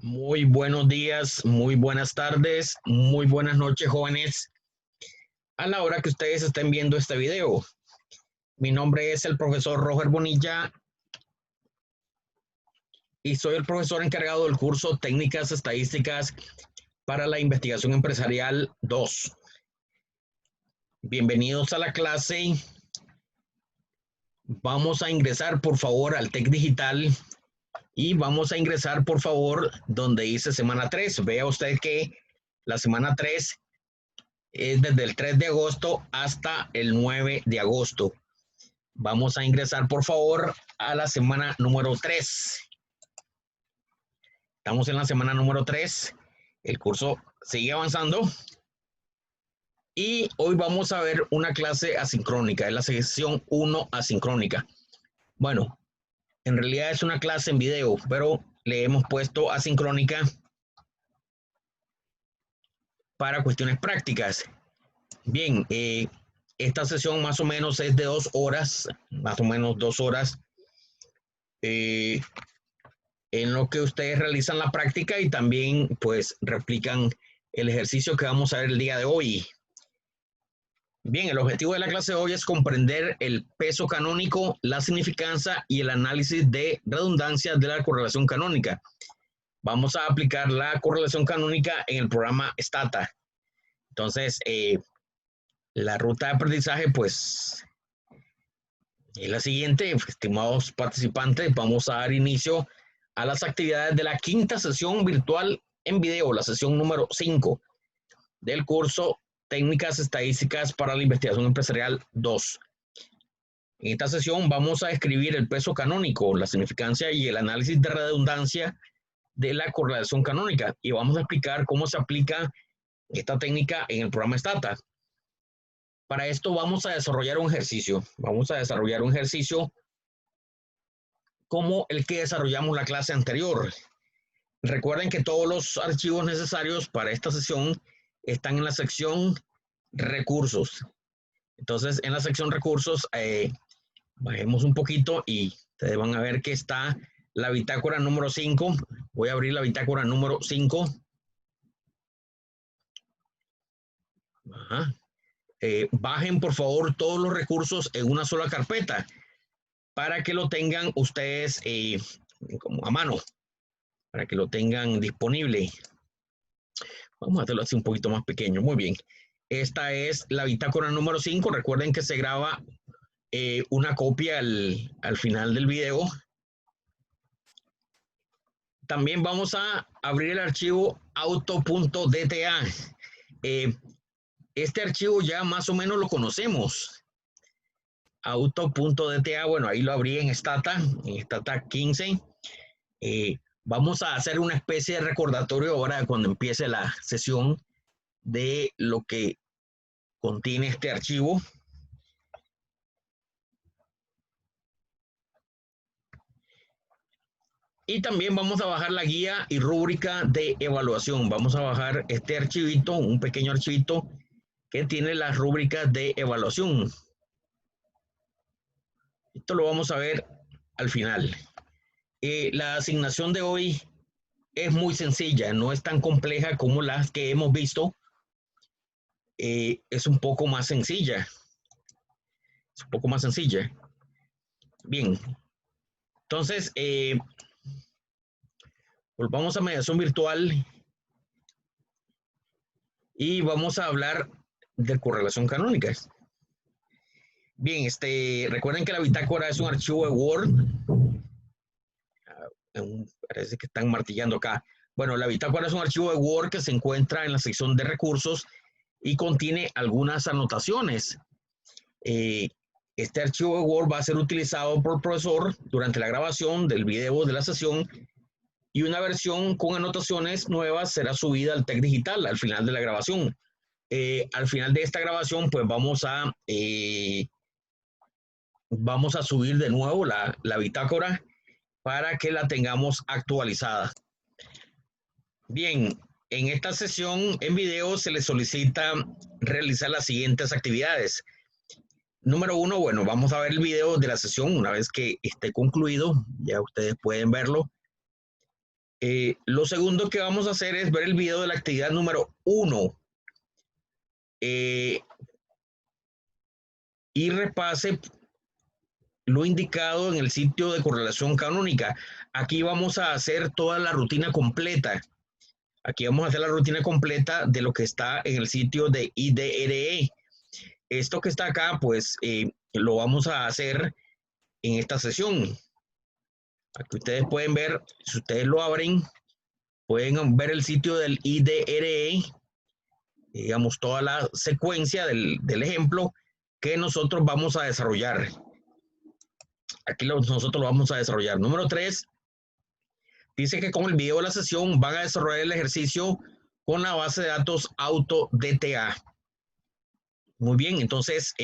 Muy buenos días, muy buenas tardes, muy buenas noches, jóvenes. A la hora que ustedes estén viendo este video, mi nombre es el profesor Roger Bonilla y soy el profesor encargado del curso Técnicas Estadísticas para la Investigación Empresarial 2. Bienvenidos a la clase. Vamos a ingresar, por favor, al TEC Digital y vamos a ingresar, por favor, donde dice semana 3. Vea usted que la semana 3 es desde el 3 de agosto hasta el 9 de agosto. Vamos a ingresar, por favor, a la semana número 3. Estamos en la semana número 3. El curso sigue avanzando. Y hoy vamos a ver una clase asincrónica. Es la sección 1 asincrónica. Bueno, en realidad es una clase en video, pero le hemos puesto asincrónica para cuestiones prácticas. Bien, esta sesión más o menos es de 2 horas, más o menos 2 horas, en lo que ustedes realizan la práctica y también pues replican el ejercicio que vamos a ver el día de hoy. Bien, el objetivo de la clase de hoy es comprender el peso canónico, la significancia y el análisis de redundancia de la correlación canónica. Vamos a aplicar la correlación canónica en el programa Stata. Entonces, la ruta de aprendizaje pues es la siguiente. Estimados participantes, vamos a dar inicio a las actividades de la quinta sesión virtual en video, la sesión número 5 del curso Técnicas Estadísticas para la Investigación Empresarial 2. En esta sesión vamos a describir el peso canónico, la significancia y el análisis de redundancia de la correlación canónica y vamos a explicar cómo se aplica esta técnica en el programa Stata. Para esto vamos a desarrollar un ejercicio. Vamos a desarrollar un ejercicio como el que desarrollamos la clase anterior. Recuerden que todos los archivos necesarios para esta sesión están en la sección recursos. Entonces, en la sección recursos, bajemos un poquito y ustedes van a ver que está la bitácora número 5. Voy a abrir la bitácora número 5. Bajen, por favor, todos los recursos en una sola carpeta para que lo tengan ustedes como a mano, para que lo tengan disponible. Vamos a hacerlo así un poquito más pequeño. Muy bien. Esta es la bitácora número 5. Recuerden que se graba una copia al final del video. También vamos a abrir el archivo auto.dta. Este archivo ya más o menos lo conocemos. Auto.dta, bueno, ahí lo abrí en Stata 15. Vamos a hacer una especie de recordatorio ahora cuando empiece la sesión de lo que contiene este archivo. Y también vamos a bajar la guía y rúbrica de evaluación. Vamos a bajar este archivito, un pequeño archivito que tiene las rúbricas de evaluación. Esto lo vamos a ver al final. La asignación de hoy es muy sencilla, no es tan compleja como las que hemos visto. Es un poco más sencilla. Es un poco más sencilla. Bien. Entonces, volvamos a mediación virtual y vamos a hablar de correlación canónica. Bien, recuerden que la bitácora es un archivo de Word. Parece que están martillando acá. Bueno, la bitácora es un archivo de Word que se encuentra en la sección de recursos y contiene algunas anotaciones. Este archivo de Word va a ser utilizado por el profesor durante la grabación del video de la sesión y una versión con anotaciones nuevas será subida al TEC Digital al final de la grabación. Al final de esta grabación, pues vamos a subir de nuevo la bitácora para que la tengamos actualizada. Bien, en esta sesión en video se les solicita realizar las siguientes actividades. Número 1, bueno, vamos a ver el video de la sesión una vez que esté concluido, ya ustedes pueden verlo. Lo segundo que vamos a hacer es ver el video de la actividad número 1 y repase lo indicado en el sitio de correlación canónica. Aquí vamos a hacer toda la rutina completa. Aquí vamos a hacer la rutina completa de lo que está en el sitio de IDRE. Esto que está acá, pues lo vamos a hacer en esta sesión. Aquí ustedes pueden ver, si ustedes lo abren, pueden ver el sitio del IDRE, digamos, toda la secuencia del ejemplo que nosotros vamos a desarrollar. Aquí nosotros lo vamos a desarrollar. Número 3, dice que con el video de la sesión van a desarrollar el ejercicio con la base de datos AutoDTA. Muy bien, entonces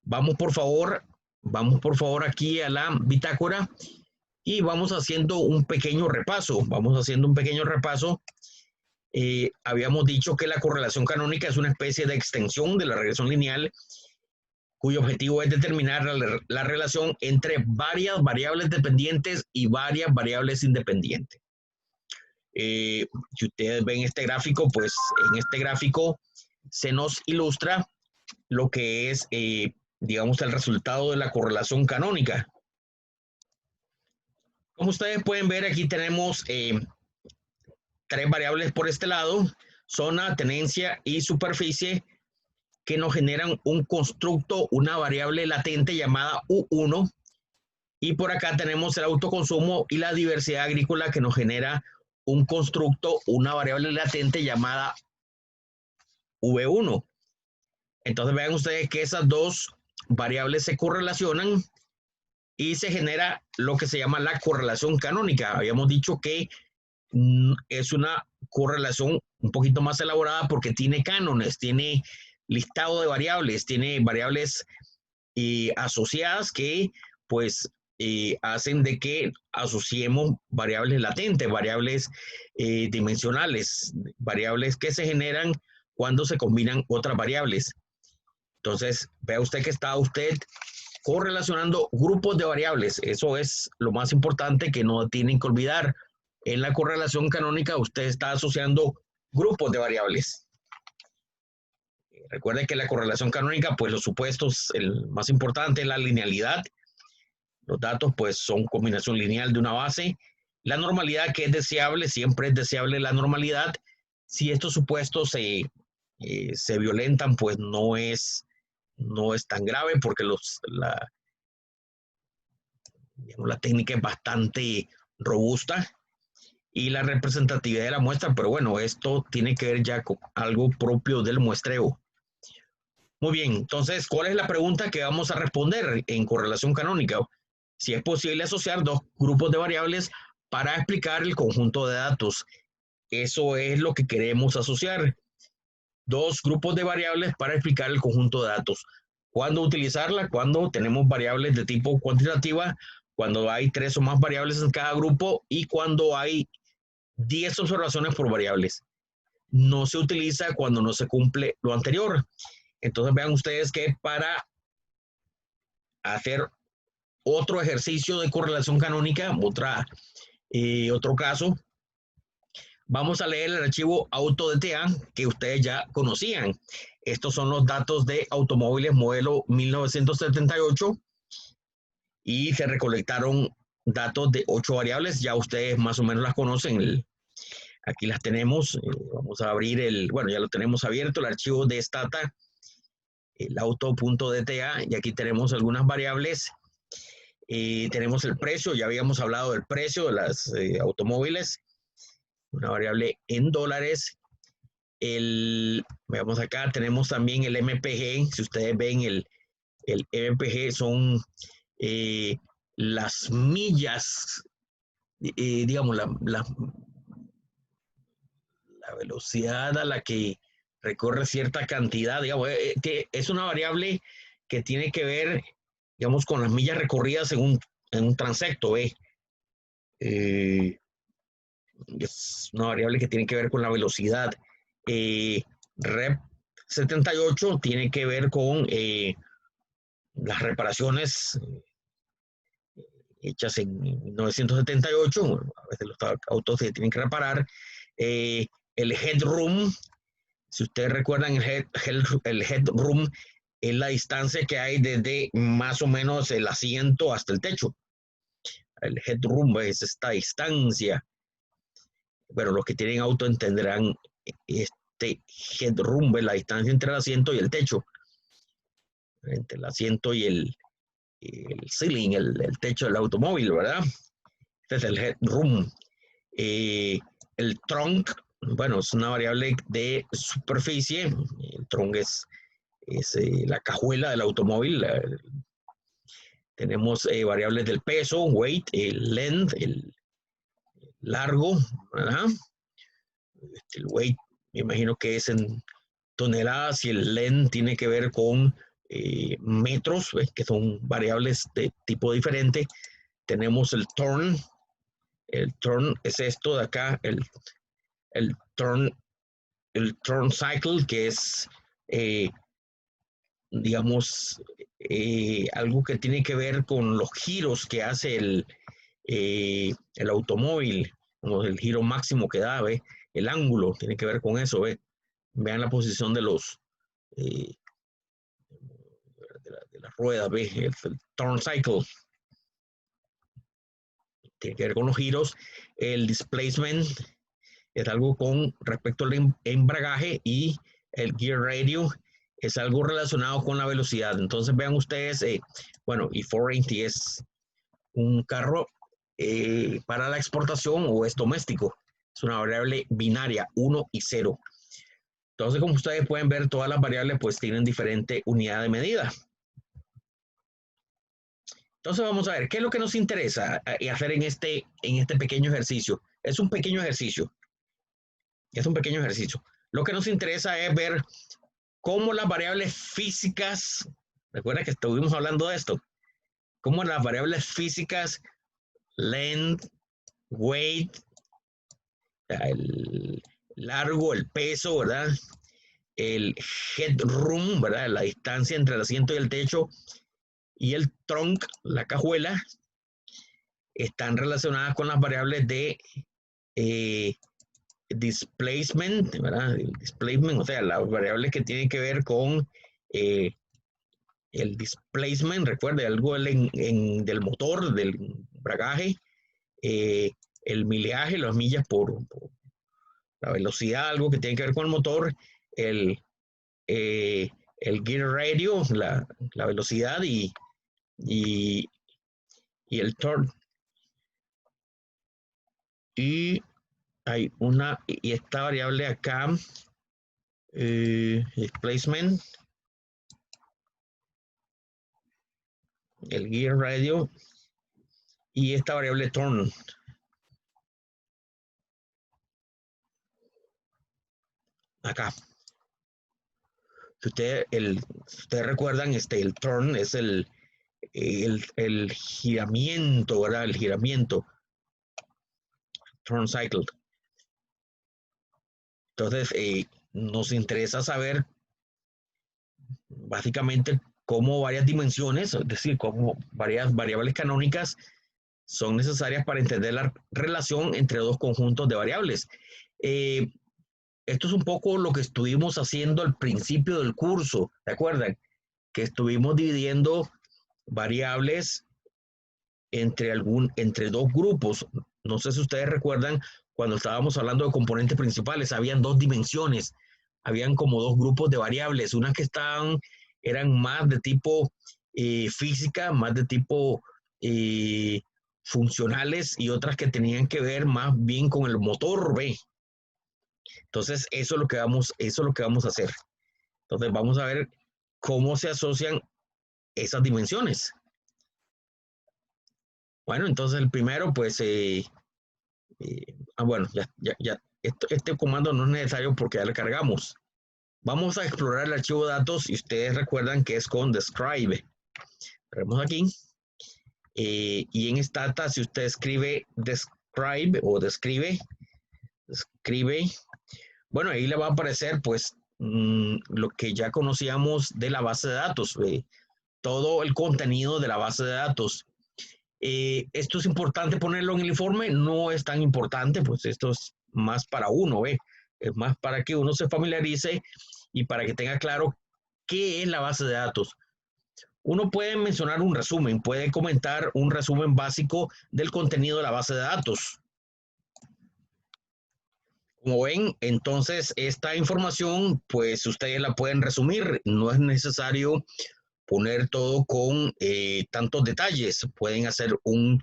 vamos por favor aquí a la bitácora y vamos haciendo un pequeño repaso. Habíamos dicho que la correlación canónica es una especie de extensión de la regresión lineal cuyo objetivo es determinar la relación entre varias variables dependientes y varias variables independientes. Si ustedes ven este gráfico, pues en este gráfico se nos ilustra lo que es, digamos, el resultado de la correlación canónica. Como ustedes pueden ver, aquí tenemos 3 variables por este lado, zona, tenencia y superficie, que nos generan un constructo, una variable latente llamada U1, y por acá tenemos el autoconsumo y la diversidad agrícola, que nos genera un constructo, una variable latente llamada V1. Entonces vean ustedes que esas dos variables se correlacionan y se genera lo que se llama la correlación canónica. Habíamos dicho que es una correlación un poquito más elaborada porque tiene cánones, tiene listado de variables, tiene variables asociadas que pues hacen de que asociemos variables latentes, variables dimensionales, variables que se generan cuando se combinan otras variables. Entonces, vea usted que está usted correlacionando grupos de variables. Eso es lo más importante que no tienen que olvidar. En la correlación canónica usted está asociando grupos de variables. Recuerde que la correlación canónica, pues los supuestos, el más importante es la linealidad. Los datos, pues, son combinación lineal de una base. La normalidad, que es deseable, siempre es deseable la normalidad. Si estos supuestos se violentan, pues no es tan grave porque digamos, la técnica es bastante robusta y la representatividad de la muestra, pero bueno, esto tiene que ver ya con algo propio del muestreo. Muy bien, entonces, ¿cuál es la pregunta que vamos a responder en correlación canónica? Si es posible asociar dos grupos de variables para explicar el conjunto de datos. Eso es lo que queremos asociar. Dos grupos de variables para explicar el conjunto de datos. ¿Cuándo utilizarla? Cuando tenemos variables de tipo cuantitativa, cuando hay 3 o más variables en cada grupo y cuando hay 10 observaciones por variables. No se utiliza cuando no se cumple lo anterior. Entonces vean ustedes que para hacer otro ejercicio de correlación canónica, otro caso, vamos a leer el archivo AutoDTA que ustedes ya conocían. Estos son los datos de automóviles modelo 1978 y se recolectaron datos de 8 variables. Ya ustedes más o menos las conocen. Aquí las tenemos. Vamos a abrir bueno, ya lo tenemos abierto, el archivo de Stata, el auto.dta, y aquí tenemos algunas variables. Tenemos el precio, ya habíamos hablado del precio de los automóviles, una variable en dólares. Veamos acá, tenemos también el MPG. Si ustedes ven el MPG, son las millas, digamos, la velocidad a la que recorre cierta cantidad, digamos, que es una variable que tiene que ver, digamos, con las millas recorridas en un transecto, es una variable que tiene que ver con la velocidad. Rep 78 tiene que ver con las reparaciones hechas en 1978, a veces los autos se tienen que reparar. El headroom, si ustedes recuerdan, el headroom es la distancia que hay desde más o menos el asiento hasta el techo. El headroom es esta distancia. Bueno, los que tienen auto entenderán este headroom, la distancia entre el asiento y el techo. Entre el asiento y el ceiling, el techo del automóvil, ¿verdad? Este es el headroom. El trunk, bueno, es una variable de superficie. El trunk es la cajuela del automóvil. Tenemos variables del peso, weight, el length, el largo, ¿verdad? El weight, me imagino que es en toneladas, y el length tiene que ver con metros, ¿ves? Que son variables de tipo diferente. Tenemos el turn es esto de acá, el turn cycle, que es, digamos, algo que tiene que ver con los giros que hace el automóvil, como el giro máximo que da, ¿ve? El ángulo tiene que ver con eso, ¿ve? Vean la posición de los de la rueda, ¿ve? El turn cycle tiene que ver con los giros. El displacement es algo con respecto al embragaje, y el gear radio es algo relacionado con la velocidad. Entonces vean ustedes, bueno, y 480 es un carro para la exportación o es doméstico. Es una variable binaria, 1 y 0. Entonces, como ustedes pueden ver, todas las variables pues tienen diferente unidad de medida. Entonces vamos a ver, ¿qué es lo que nos interesa hacer en este pequeño ejercicio? Es un pequeño ejercicio. Es un pequeño ejercicio. Lo que nos interesa es ver cómo las variables físicas, recuerda que estuvimos hablando de esto, cómo las variables físicas, length, weight, el largo, el peso, ¿verdad? El headroom, ¿verdad? La distancia entre el asiento y el techo, y el trunk, la cajuela, están relacionadas con las variables de displacement, ¿verdad? El displacement, o sea, las variables que tienen que ver con el displacement, recuerde, algo del motor, del embragaje, el mileaje, las millas por la velocidad, algo que tiene que ver con el motor, el, el gear radio, la velocidad, y el torque. Y hay y esta variable acá, displacement, el gear radio, y esta variable turn. Acá. Si ustedes recuerdan, el turn es el giramiento, ¿verdad? El giramiento. Turn cycle. Entonces, nos interesa saber básicamente cómo varias dimensiones, es decir, cómo varias variables canónicas son necesarias para entender la relación entre dos conjuntos de variables. Esto es un poco lo que estuvimos haciendo al principio del curso, ¿se acuerdan? Que estuvimos dividiendo variables entre dos grupos. No sé si ustedes recuerdan, cuando estábamos hablando de componentes principales, habían dos dimensiones, habían como dos grupos de variables, unas que eran más de tipo física, más de tipo funcionales, y otras que tenían que ver más bien con el motor, ¿ve? Entonces, eso es lo que vamos a hacer. Entonces, vamos a ver cómo se asocian esas dimensiones. Bueno, entonces el primero, pues, bueno, ya. Este comando no es necesario porque ya le cargamos. Vamos a explorar el archivo de datos, y ustedes recuerdan que es con describe. Tenemos aquí. Y en Stata, si usted escribe describe o describe, bueno, ahí le va a aparecer, pues, lo que ya conocíamos de la base de datos, todo el contenido de la base de datos. Esto es importante ponerlo en el informe, no es tan importante, pues esto es más para uno, ¿ve? Es más para que uno se familiarice y para que tenga claro qué es la base de datos. Uno puede mencionar un resumen, puede comentar un resumen básico del contenido de la base de datos. Como ven, entonces esta información, pues ustedes la pueden resumir, no es necesario poner todo con tantos detalles. Pueden hacer un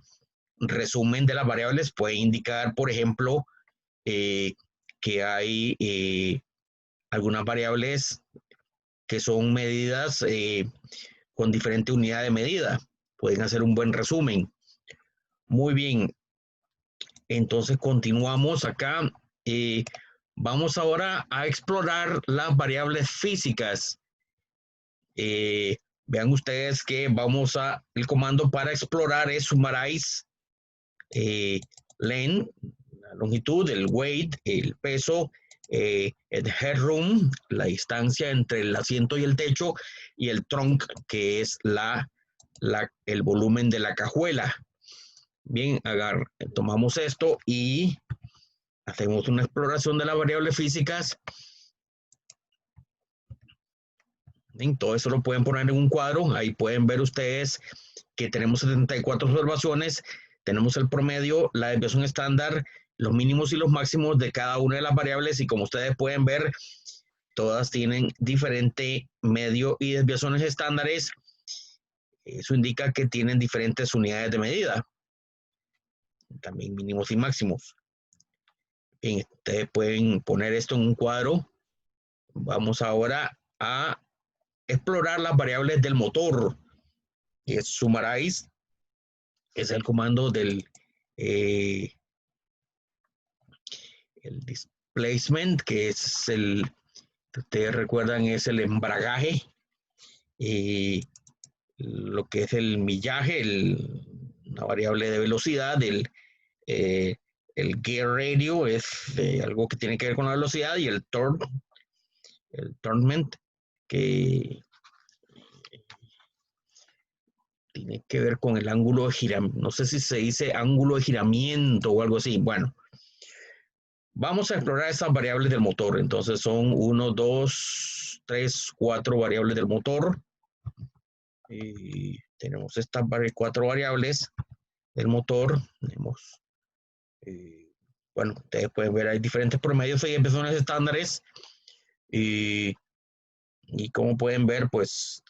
resumen de las variables, pueden indicar, por ejemplo, que hay algunas variables que son medidas con diferente unidad de medida. Pueden hacer un buen resumen. Muy bien, entonces continuamos acá. Vamos ahora a explorar las variables físicas. Vean ustedes que el comando para explorar es summarize len, la longitud, el weight, el peso, el headroom, la distancia entre el asiento y el techo, y el trunk, que es el volumen de la cajuela. Bien, tomamos esto y hacemos una exploración de las variables físicas. Bien, todo eso lo pueden poner en un cuadro. Ahí pueden ver ustedes que tenemos 74 observaciones. Tenemos el promedio, la desviación estándar, los mínimos y los máximos de cada una de las variables. Y como ustedes pueden ver, todas tienen diferente medio y desviaciones estándares. Eso indica que tienen diferentes unidades de medida. También mínimos y máximos. Bien, ustedes pueden poner esto en un cuadro. Vamos ahora a explorar las variables del motor. Es summarize, es el comando del el displacement, que es ustedes recuerdan, es el embragaje, lo que es el millaje, una variable de velocidad, el gear radio es algo que tiene que ver con la velocidad, y el torment, que tiene que ver con el ángulo de giramiento. No sé si se dice ángulo de giramiento o algo así. Bueno, vamos a explorar esas variables del motor. Entonces son 1, 2, 3, 4 variables del motor. Y tenemos estas 4 variables del motor. Tenemos, bueno, ustedes pueden ver, hay diferentes promedios y desviaciones estándares. Y como pueden ver, pues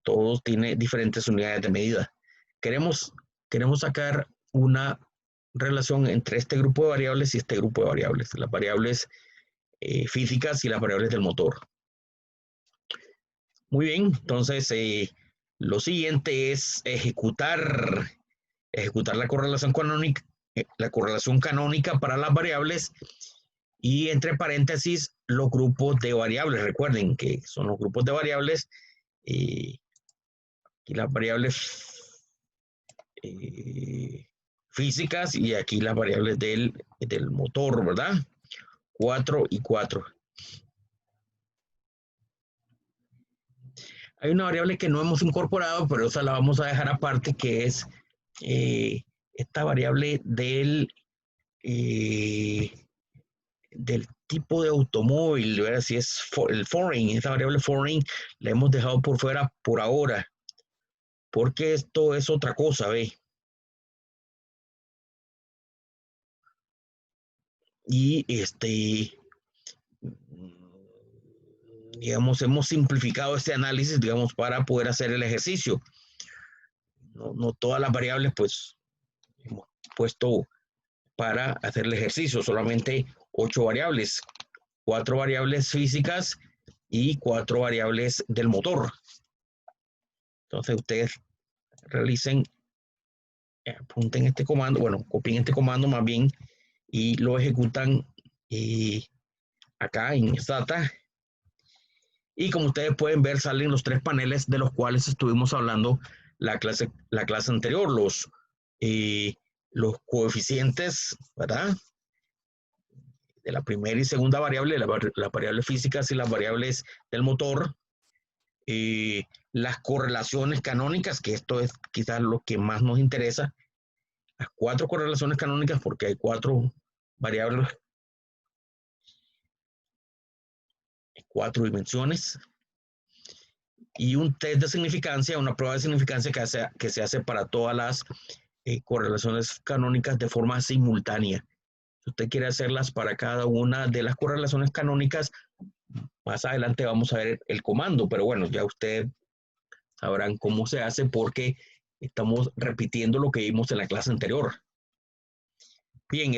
todos tienen diferentes unidades de medida. Queremos sacar una relación entre este grupo de variables y este grupo de variables, las variables físicas y las variables del motor. Muy bien, entonces lo siguiente es ejecutar la correlación canónica para las variables, y entre paréntesis los grupos de variables. Recuerden que son los grupos de variables y las variables físicas, y aquí las variables del motor, ¿verdad? 4 y 4. Hay una variable que no hemos incorporado, pero esa la vamos a dejar aparte, que es esta variable del tipo de automóvil, ¿verdad? Si es el foreign, esta variable foreign la hemos dejado por fuera por ahora, porque esto es otra cosa, ¿ve? Y digamos, hemos simplificado este análisis, digamos, para poder hacer el ejercicio. No todas las variables, pues, hemos puesto para hacer el ejercicio, solamente 8 variables, 4 variables físicas y 4 variables del motor. Entonces ustedes realicen, apunten este comando, bueno, copien este comando más bien, y lo ejecutan acá en Stata. Y como ustedes pueden ver, salen los 3 paneles de los cuales estuvimos hablando la clase anterior, los coeficientes, ¿verdad? De la primera y segunda variable, las variables físicas y las variables del motor, las correlaciones canónicas, que esto es quizás lo que más nos interesa, las 4 correlaciones canónicas porque hay 4 variables, 4 dimensiones, y un test de significancia, una prueba de significancia que se hace para todas las correlaciones canónicas de forma simultánea. Si usted quiere hacerlas para cada una de las correlaciones canónicas, más adelante vamos a ver el comando, pero bueno, ya ustedes sabrán cómo se hace porque estamos repitiendo lo que vimos en la clase anterior. Bien,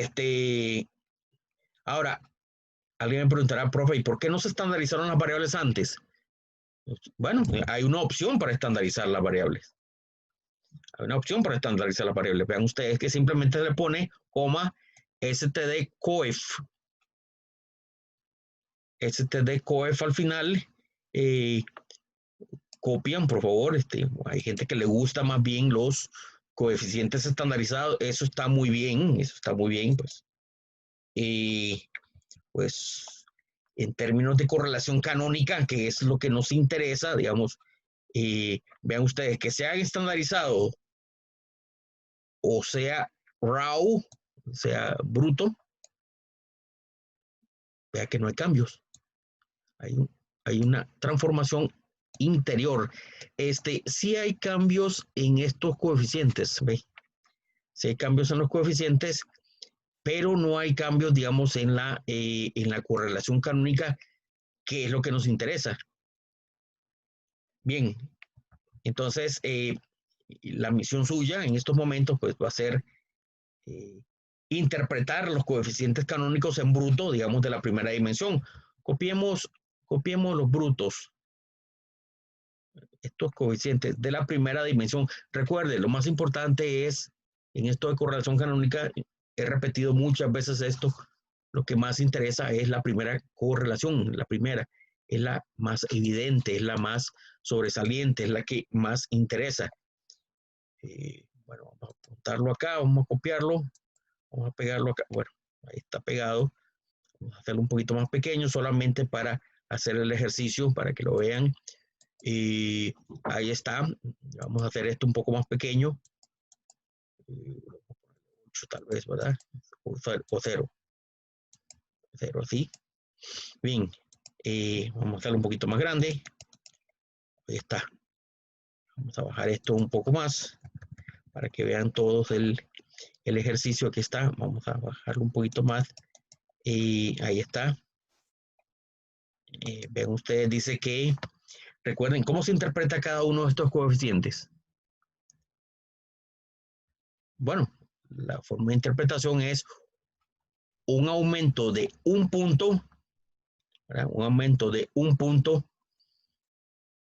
ahora, alguien me preguntará, profe, ¿y por qué no se estandarizaron las variables antes? Bueno, hay una opción para estandarizar las variables. Hay una opción para estandarizar las variables. Vean ustedes que simplemente le pone coma std_coef. std_coef al final. Copian, por favor. Hay gente que le gusta más bien los coeficientes estandarizados. Eso está muy bien. Eso está muy bien, pues. Pues en términos de correlación canónica, que es lo que nos interesa, digamos, vean ustedes que sea estandarizado o sea raw, sea bruto, vea que no hay cambios. Hay una transformación interior. Sí hay cambios en estos coeficientes, ¿ve? Sí hay cambios en los coeficientes, pero no hay cambios, digamos, en la correlación canónica, que es lo que nos interesa. Bien, entonces la misión suya en estos momentos pues va a ser interpretar los coeficientes canónicos en bruto, digamos, de la primera dimensión. Copiemos los brutos, estos coeficientes de la primera dimensión. Recuerde, lo más importante es, en esto de correlación canónica, he repetido muchas veces esto, lo que más interesa es la primera correlación, la primera, es la más evidente, es la más sobresaliente, es la que más interesa. Bueno, vamos a apuntarlo acá, vamos a copiarlo, vamos a pegarlo acá. Bueno, ahí está pegado. Vamos a hacerlo un poquito más pequeño solamente para hacer el ejercicio, para que lo vean. Y ahí está. Vamos a hacer esto un poco más pequeño. 8 tal vez, ¿verdad? O 0. 0 así. Bien. Vamos a hacerlo un poquito más grande. Ahí está. Vamos a bajar esto un poco más para que vean todos el ejercicio que está. Vamos a bajarlo un poquito más. Y ahí está. Ven ustedes, dice que, recuerden, ¿cómo se interpreta cada uno de estos coeficientes? Bueno, la forma de interpretación es un aumento de un punto, ¿verdad? Un aumento de un punto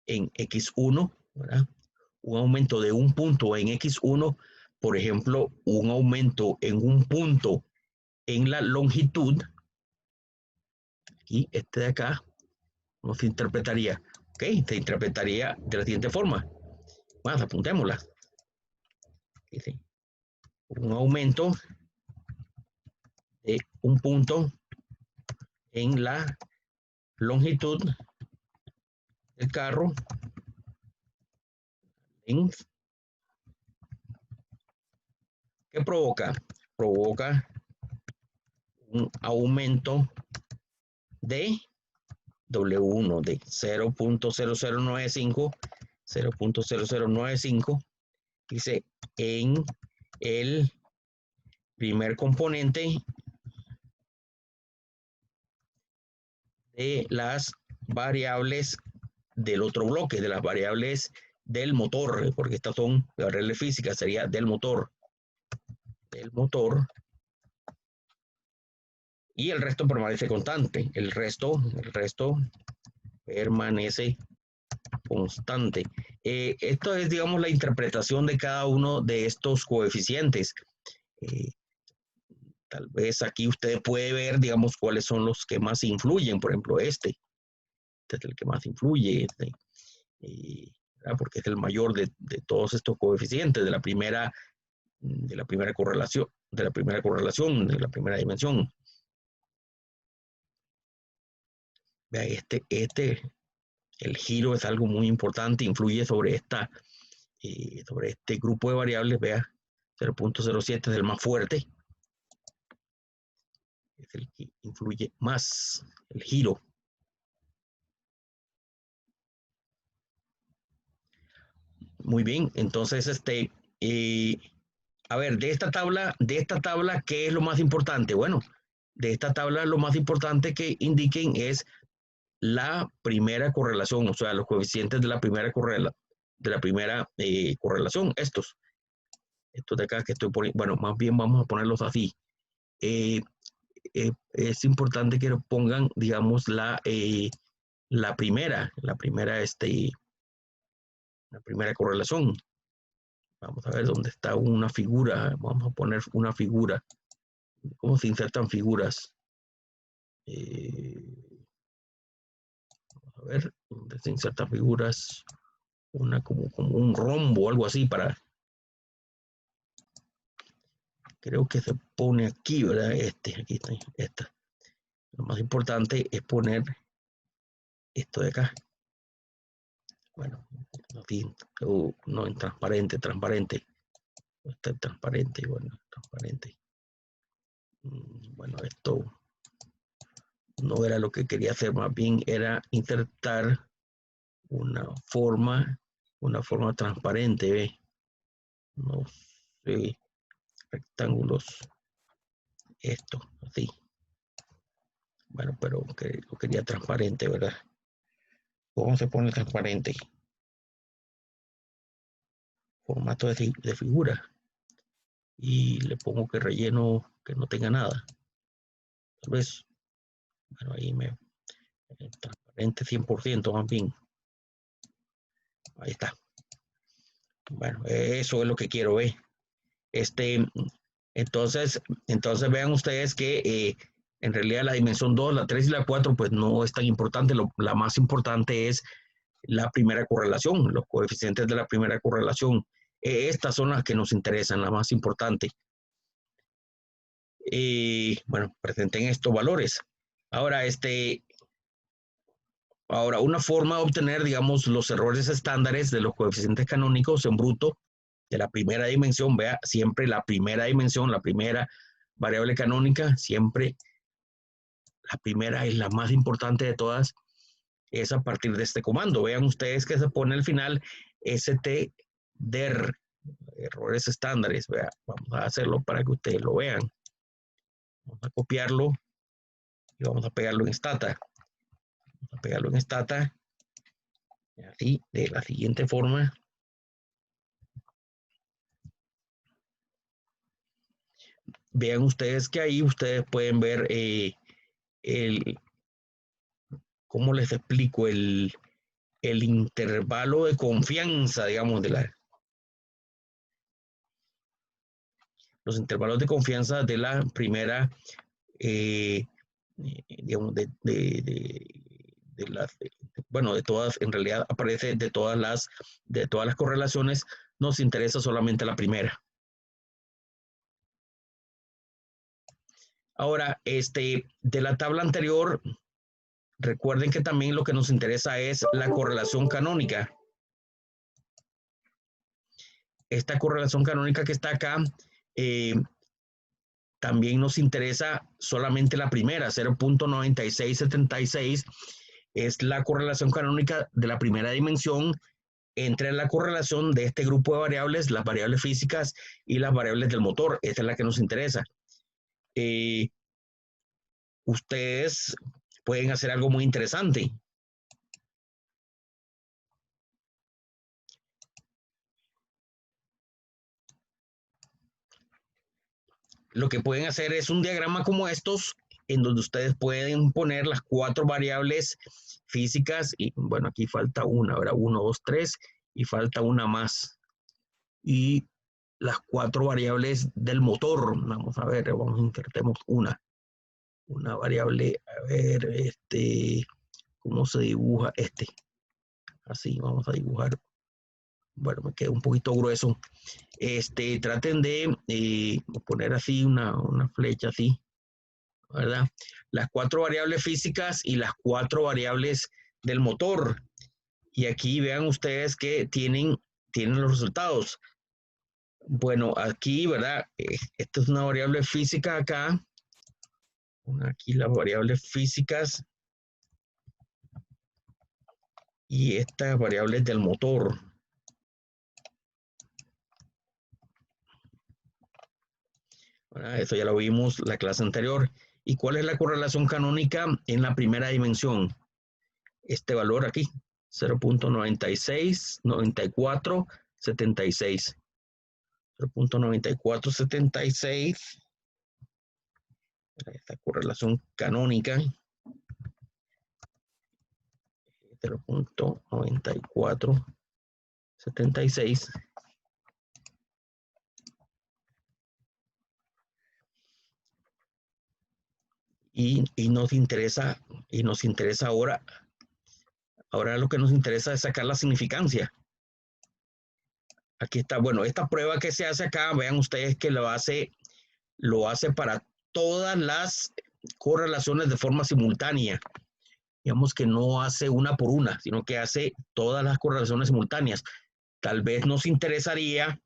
en X1, ¿verdad? Un aumento de un punto en X1, por ejemplo, un aumento en un punto en la longitud, y de acá, ¿cómo se interpretaría? Ok, se interpretaría de la siguiente forma. Más, apuntémosla. Dice, un aumento de un punto en la longitud del carro, ¿qué provoca? Provoca un aumento de W1 de 0.0095, dice, en el primer componente de las variables del otro bloque, de las variables del motor, porque estas son variables físicas, sería del motor, y el resto permanece constante. El resto permanece constante. Esto es, digamos, la interpretación de cada uno de estos coeficientes. Tal vez aquí usted puede ver, digamos, cuáles son los que más influyen. Por ejemplo, este es el que más influye, porque es el mayor de todos estos coeficientes de la primera correlación, de la primera dimensión. Vea, el giro es algo muy importante, influye sobre este grupo de variables, vea, 0.07 es el más fuerte. Es el que influye más, el giro. Muy bien, entonces a ver, de esta tabla, ¿qué es lo más importante? Bueno, de esta tabla lo más importante que indiquen es la primera correlación, o sea, los coeficientes de la primera correlación, estos de acá que estoy poniendo, bueno, más bien vamos a ponerlos así. Es importante que pongan, digamos, la primera correlación. Vamos a ver dónde está una figura. Vamos a poner una figura. ¿Cómo se insertan figuras? Vamos a ver dónde se insertan figuras. Una como un rombo o algo así para. Creo que se pone aquí, ¿verdad? Aquí está, esta. Lo más importante es poner esto de acá. Bueno, no en transparente. Está transparente, bueno, transparente. Bueno, esto no era lo que quería hacer, más bien era insertar una forma transparente, ¿ve? No sé, rectángulos, esto, así. Bueno, pero lo quería transparente, ¿verdad? ¿Cómo se pone transparente? Formato de figura. Y le pongo que relleno que no tenga nada. Tal vez, bueno, ahí transparente 100% más bien. Ahí está. Bueno, eso es lo que quiero ver. Entonces vean ustedes que en realidad la dimensión 2, la 3 y la 4 pues no es tan importante. La más importante es la primera correlación, los coeficientes de la primera correlación. Estas son las que nos interesan, la más importante. Bueno, presenten estos valores. Ahora, una forma de obtener, digamos, los errores estándares de los coeficientes canónicos en bruto de la primera dimensión, vea, siempre la primera dimensión, la primera variable canónica, siempre la primera es la más importante de todas, es a partir de este comando. Vean ustedes que se pone al final stder, errores estándares, vea, vamos a hacerlo para que ustedes lo vean. Vamos a copiarlo y vamos a pegarlo en Stata. Vamos a pegarlo en Stata, así, de la siguiente forma. Vean ustedes que ahí ustedes pueden ver ¿cómo les explico? El intervalo de confianza, digamos, los intervalos de confianza de la primera, digamos, bueno, de todas, en realidad aparece de todas las correlaciones, nos interesa solamente la primera. Ahora, de la tabla anterior, recuerden que también lo que nos interesa es la correlación canónica. Esta correlación canónica que está acá, también nos interesa solamente la primera, 0.9676, es la correlación canónica de la primera dimensión entre la correlación de este grupo de variables, las variables físicas y las variables del motor. Esta es la que nos interesa. Ustedes pueden hacer algo muy interesante. Lo que pueden hacer es un diagrama como estos, en donde ustedes pueden poner las 4 variables físicas, y bueno, aquí falta una, ahora 1, 2, 3, y falta una más. Y las 4 variables del motor, vamos a ver, insertemos una variable, a ver, ¿cómo se dibuja Así, vamos a dibujar. Bueno, me queda un poquito grueso. Traten de poner así una flecha así, ¿verdad? Las 4 variables físicas y las 4 variables del motor. Y aquí vean ustedes que tienen los resultados. Bueno, aquí, ¿verdad? Esta es una variable física acá. Aquí las variables físicas. Y estas variables del motor. ¿Verdad? Eso ya lo vimos la clase anterior. ¿Y cuál es la correlación canónica en la primera dimensión? Este valor aquí, 0.96, 94, 76. 0.9476. Esta correlación canónica. 0.9476. Y nos interesa ahora lo que nos interesa es sacar la significancia. Aquí está, bueno, esta prueba que se hace acá, vean ustedes que lo hace para todas las correlaciones de forma simultánea. Digamos que no hace una por una, sino que hace todas las correlaciones simultáneas. Tal vez nos interesaría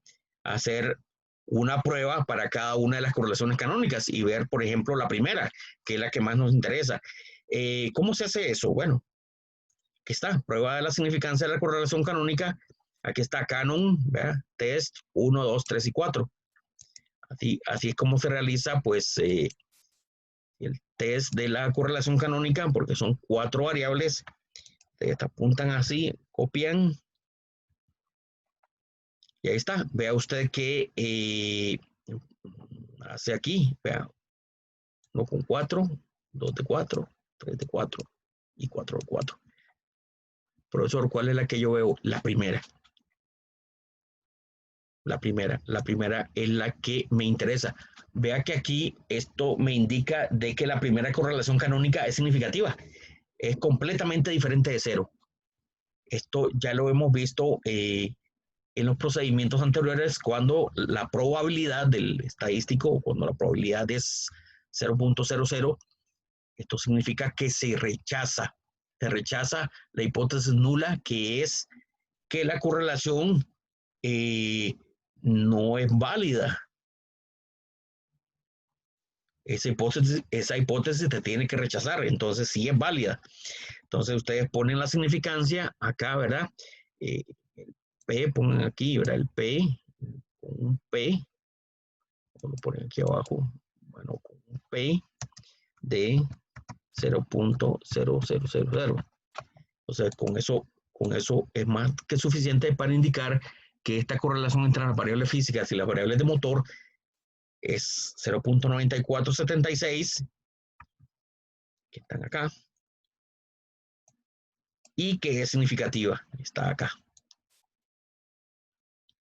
hacer una prueba para cada una de las correlaciones canónicas y ver, por ejemplo, la primera, que es la que más nos interesa. ¿Cómo se hace eso? Bueno, aquí está, prueba de la significancia de la correlación canónica. Aquí está Canon, ¿verdad? Test 1, 2, 3 y 4. Así es como se realiza, pues, el test de la correlación canónica, porque son 4 variables. Ustedes apuntan así, copian. Y ahí está. Vea usted que hace aquí, vea, 1 con 4, 2 de 4, 3 de 4 y 4 de 4. Profesor, ¿cuál es la que yo veo? La primera. La primera es la que me interesa. Vea que aquí esto me indica de que la primera correlación canónica es significativa. Es completamente diferente de cero. Esto ya lo hemos visto en los procedimientos anteriores cuando la probabilidad del estadístico, cuando la probabilidad es 0.00, esto significa que se rechaza la hipótesis nula, que es que la correlación no es válida. Esa hipótesis te tiene que rechazar, entonces sí es válida. Entonces ustedes ponen la significancia acá, ¿verdad? El P, ponen aquí, ¿verdad? El P, con un P, lo ponen aquí abajo, bueno, con un P de 0.0000. O sea, con eso es más que suficiente para indicar que esta correlación entre las variables físicas y las variables de motor es 0.9476, que están acá, y que es significativa, está acá.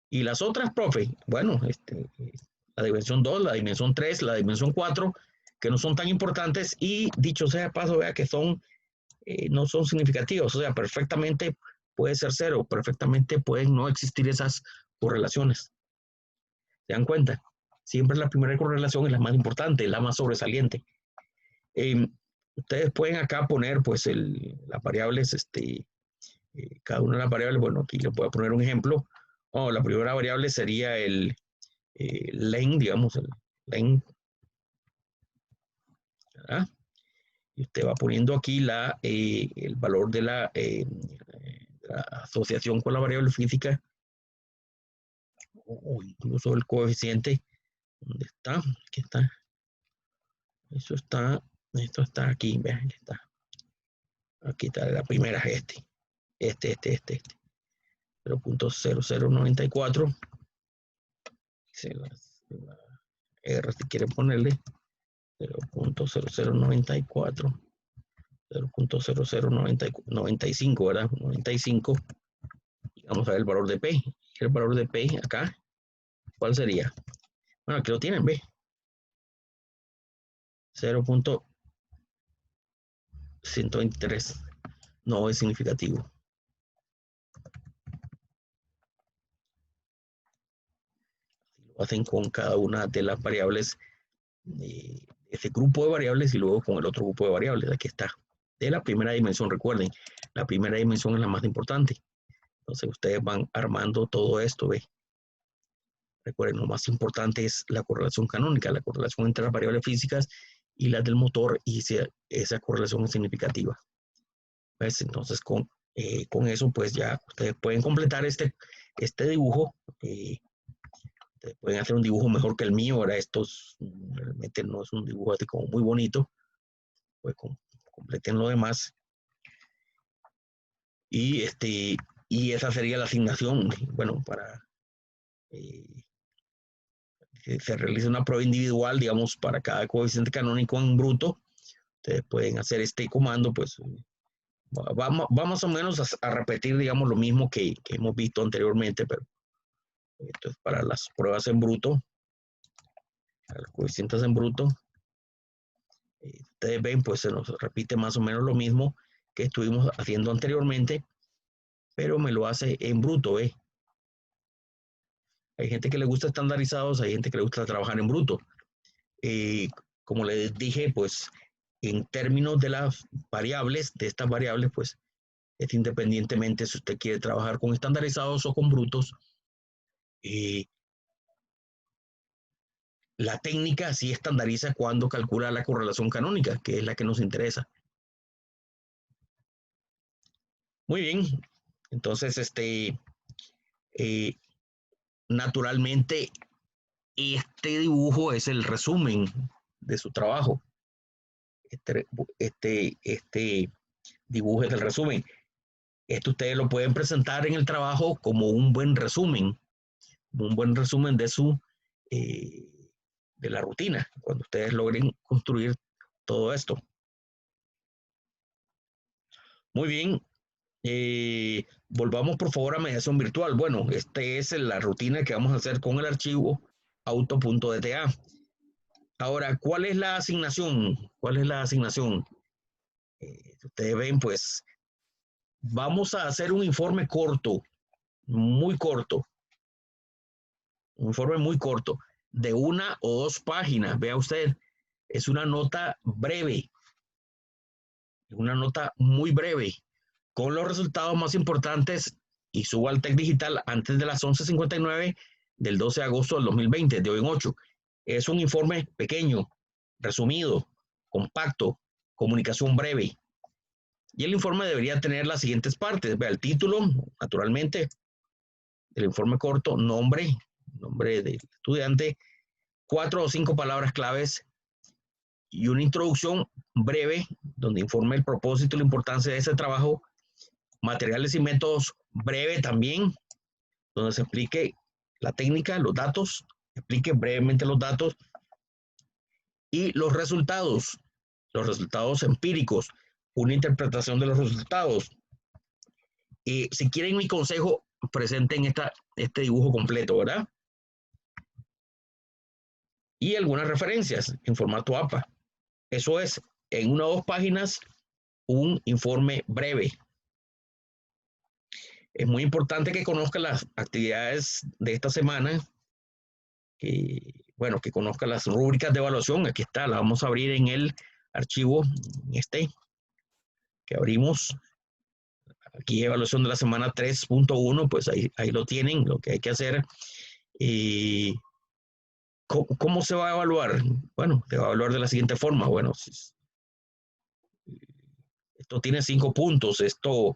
Y las otras, profe, bueno, la dimensión 2, la dimensión 3, la dimensión 4, que no son tan importantes, y dicho sea de paso, vea que no son significativos, o sea, perfectamente puede ser cero, perfectamente pueden no existir esas correlaciones. ¿Se dan cuenta? Siempre la primera correlación es la más importante, la más sobresaliente. Ustedes pueden acá poner pues las variables, cada una de las variables, bueno, aquí les voy a poner un ejemplo. La primera variable sería el length, digamos, el length, ¿verdad? Y usted va poniendo aquí el valor de la asociación con la variable física, o incluso el coeficiente. ¿Dónde está? Aquí está. Esto está aquí, vean, aquí está. Aquí está la primera, este. 0.0094. La R si quieren ponerle 0.0094. 0.0095, ¿verdad? 95. Y vamos a ver el valor de P. El valor de P acá, ¿cuál sería? Bueno, aquí lo tienen, ¿ve? 0.123. No es significativo. Lo hacen con cada una de las variables de ese grupo de variables y luego con el otro grupo de variables. Aquí está. De la primera dimensión, recuerden, la primera dimensión es la más importante. Entonces ustedes van armando todo esto, ¿ve? Recuerden, lo más importante es la correlación canónica, la correlación entre las variables físicas y las del motor, y esa correlación es significativa. ¿Ves? Entonces, con eso, pues ya ustedes pueden completar este dibujo. Ustedes pueden hacer un dibujo mejor que el mío. Ahora, realmente no es un dibujo así como muy bonito. Pues completen lo demás. Y esa sería la asignación. Bueno, para que se realice una prueba individual, digamos, para cada coeficiente canónico en bruto. Ustedes pueden hacer este comando, pues va más o menos a repetir, digamos, lo mismo que hemos visto anteriormente, pero esto es para las pruebas en bruto, para los coeficientes en bruto. Ustedes ven, pues se nos repite más o menos lo mismo que estuvimos haciendo anteriormente, pero me lo hace en bruto, ¿eh? Hay gente que le gusta estandarizados, hay gente que le gusta trabajar en bruto. Como les dije, pues en términos de las variables, de estas variables, pues es independientemente si usted quiere trabajar con estandarizados o con brutos. La técnica sí estandariza cuando calcula la correlación canónica, que es la que nos interesa. Muy bien, entonces naturalmente este dibujo es el resumen de su trabajo. Este dibujo es el resumen. Esto ustedes lo pueden presentar en el trabajo como un buen resumen de la rutina, cuando ustedes logren construir todo esto. Muy bien, volvamos por favor a mediación virtual. Bueno, esta es la rutina que vamos a hacer con el archivo auto.dta. Ahora, ¿cuál es la asignación? ¿Cuál es la asignación? Ustedes ven, pues, vamos a hacer un informe corto, muy corto, un informe muy corto, de 1 o 2 páginas. Vea usted, es una nota breve, una nota muy breve, con los resultados más importantes, y subo al TEC Digital antes de las 11:59 del 12 de agosto del 2020, de hoy en 8. Es un informe pequeño, resumido, compacto, comunicación breve. Y el informe debería tener las siguientes partes. Vea el título, naturalmente, el informe corto, nombre del estudiante, 4 o 5 palabras claves y una introducción breve donde informe el propósito y la importancia de ese trabajo, materiales y métodos breve también, donde se explique la técnica, los datos, explique brevemente los datos y los resultados empíricos, una interpretación de los resultados. Si quieren mi consejo, presenten este dibujo completo, ¿verdad? Y algunas referencias en formato APA. Eso es, en 1 o 2 páginas, un informe breve. Es muy importante que conozcan las actividades de esta semana, que conozcan las rúbricas de evaluación. Aquí está, la vamos a abrir en el archivo, que abrimos. Aquí evaluación de la semana 3.1, pues ahí lo tienen, lo que hay que hacer. ¿Cómo se va a evaluar? Bueno, se va a evaluar de la siguiente forma. Bueno, esto tiene 5 puntos. Esto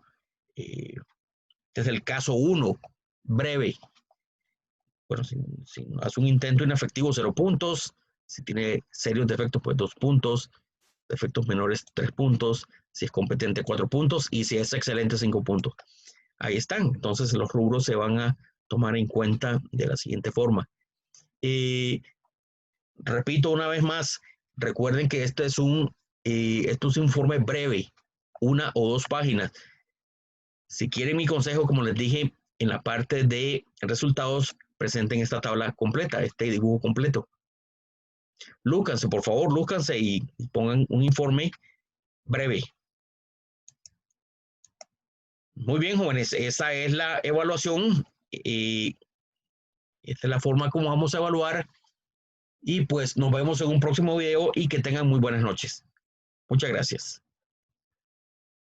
es el caso 1, breve. Bueno, si hace un intento inefectivo, 0 puntos. Si tiene serios defectos, pues 2 puntos. Defectos menores, 3 puntos. Si es competente, 4 puntos. Y si es excelente, 5 puntos. Ahí están. Entonces, los rubros se van a tomar en cuenta de la siguiente forma. Repito una vez más, recuerden que esto es un informe breve, 1 o 2 páginas. Si quieren mi consejo, como les dije, en la parte de resultados, presenten esta tabla completa, este dibujo completo. Lúzcanse, por favor, lúzcanse y pongan un informe breve. Muy bien, jóvenes, esa es la evaluación. Esta es la forma como vamos a evaluar. Y pues nos vemos en un próximo video y que tengan muy buenas noches. Muchas gracias.